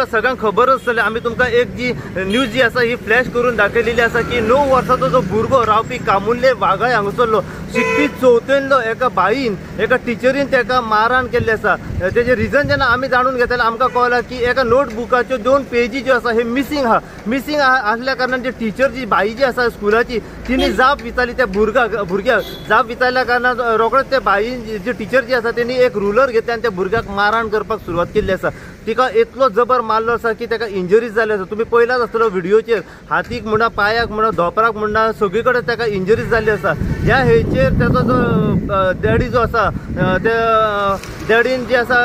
सगळ्यांक खबर आसतलें आमी तुमकां एक जी न्यूज जी आसा ही फ्लॅश करून दाखयलेली आसा की 9 वर्साचो जो भुरगो रावपी कामुर्ले वागाय हांगासरलो शिकपी चवथेंतलो एका बाईन एका टिचरीन तेका मारहाण केल्ली आसा। तेजे रिजन जेन्ना आमी जाणून घेतले आमकां कळ्ळां की एका नोटबुकाच्यो 2 पेजी ज्यो आसा हे मिसींग आसल्या कारणान जी टीचर जी बाई जी आसा स्कुलाची तिने जाप विचारली त्या भुरग्याक जाप विचारल्या कारणान रोखडेच त्या बाई जी टीचर जी आसा तेणी एक रुलर घेतले आनी त्या भुरग्याक मारहाण करपाक सुरवात केल्ली आसा। तिका इतलो जबर मारलो आसा की तेका इंजरीज जाल्यो आसा। तुम्ही पळयलाच आसतलो व्हिडिओचेर हातीक म्हणा पायाक म्हणा धोपराक म्हणा सगळी कडेन तेका इंजरीज जाल्ली आसा। ह्या हेचेर तेचो जो डॅडी जो आसा त्या डॅडीन जी आसा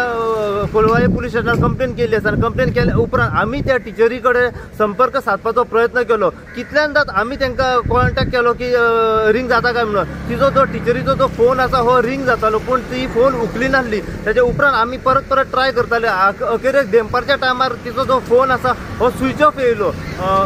कोलवाळे पुलीस स्टेशनार कंप्लेन केल्ली आसा। कंप्लेन केल्या उपरांत आमी त्या टिचरी कडेन संपर्क साधपाचो प्रयत्न केलो। कितल्यांदाच आमी तांकां कॉन्टॅक्ट केलो की रिंग जाता काय म्हणून। तिजो जो टिचरीचो जो फोन आसा हो रिंग जातालो पूण ती फोन उखली नासली। तेच्या उपरांत आमी परत ट्राय करताले। अखेरेक देंपारच्या टायमार तिचो जो फोन आसा हो स्विच ऑफ येयलो।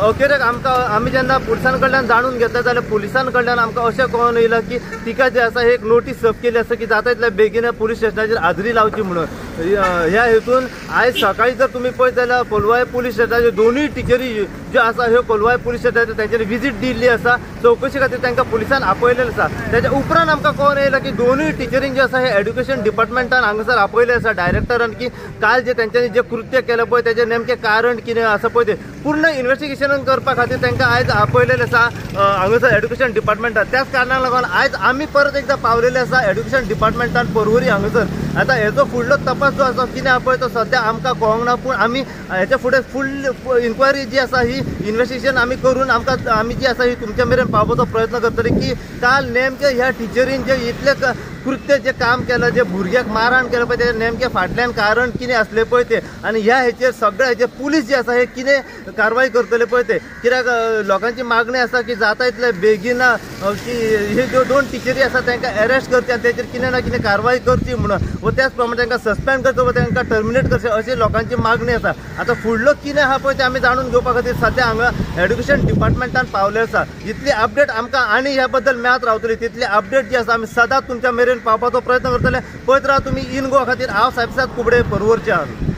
अखेरेक आमी जेन्ना पुलिसां कडल्यान जाणून घेतले जाल्यार पुलिसां कडल्यान आमकां अशें कळून येयलां की तिका जे आसा एक नोटीस सर्व केली आसा की जाता तितल्या बेगीन पुलीस स्टेशनाचेर हाजरी लावची म्हणून। ह्या हेतून आयज सकाळी जर तुम्ही पळयत जाल्यार कोलवाळे पुलीस स्टेशनाचे दोनूय टिचरी ज्यो आसा ह्यो कोलवाळे पुलीस स्टेशनाचेर तांच्यानी विजीट दिल्ली आसा। चौकशी खातीर तांकां पुलिसान आपयलेलें आसा। तेच्या उपरांत आमकां कळून येयलां की दोनूय टिचरींक जे आसा हे एड्युकेशन डिपार्टमेंटान हांगासर आपयले आसा डायरेक्टरान की काल जे तांच्यांनी जे कृत्य केलें पळय तेजें नेमकें कारण कितें आसा पळय तें पूर्ण इन्व्हेस्टिगेशन करपा खातीर तांकां आयज आपयलेलें आसा हांगासर एड्युकेशन डिपार्टमेंटान। त्याच कारणाक लागून आयज आमी परत एकदां पावलेले आसा एड्युकेशन डिपार्टमेंटान पर्वरी हांगासर। आतां हेजो फुडलो तपास जो आसा कितें आसा पळय तो सद्या आमकां कळोंक ना पूण आमी हेच्या फुडें फुल इन्क्वायरी जी आसा ही इन्व्हेस्टिगेशन आमी करून आमी जी आसा ही तुमच्या मेरेन पावपाचो प्रयत्न करतले की काल नेमके ह्या टिचरीन जे इतले कृत्य जे काम केलं जे भुरग्याक मारहाण केलं पळय तेजें नेमकें फाटल्यान कारण कितें आसलें पळय तें आनी ह्या हेचेर सगळ्या हेचे पुलीस जे आसा हे कितें कारवाई करतले पळय ते। कित्याक लोकांची मागणी आसा की जाता इतले बेगीन की हे ज्यो 2 टिचरी आसा तांकां अरेस्ट करचे आनी तेचेर कितें ना कितें कारवाई करची म्हणून व त्याच प्रमाणे तांकां सस्पेंड करचो व तांकां टर्मिनेट करचें अशी लोकांची मागणी आसा। आतां फुडलो कितें आहा पळय तें आमी जाणून घेवपा खातीर सद्या हांगा एड्युकेशन डिपार्टमेंटान पावले आसा। जितली अपडेट आमकां आनी ह्या बद्दल मेळत रावतली तितली अपडेट जी आसा आमी सदांच तुमच्या मेरेन पावपाचो प्रयत्न करतले। पळयत राहा तुम्ही इन गोवा खातीर हांव साहेबसाद कुबडे पर्वरच्यान।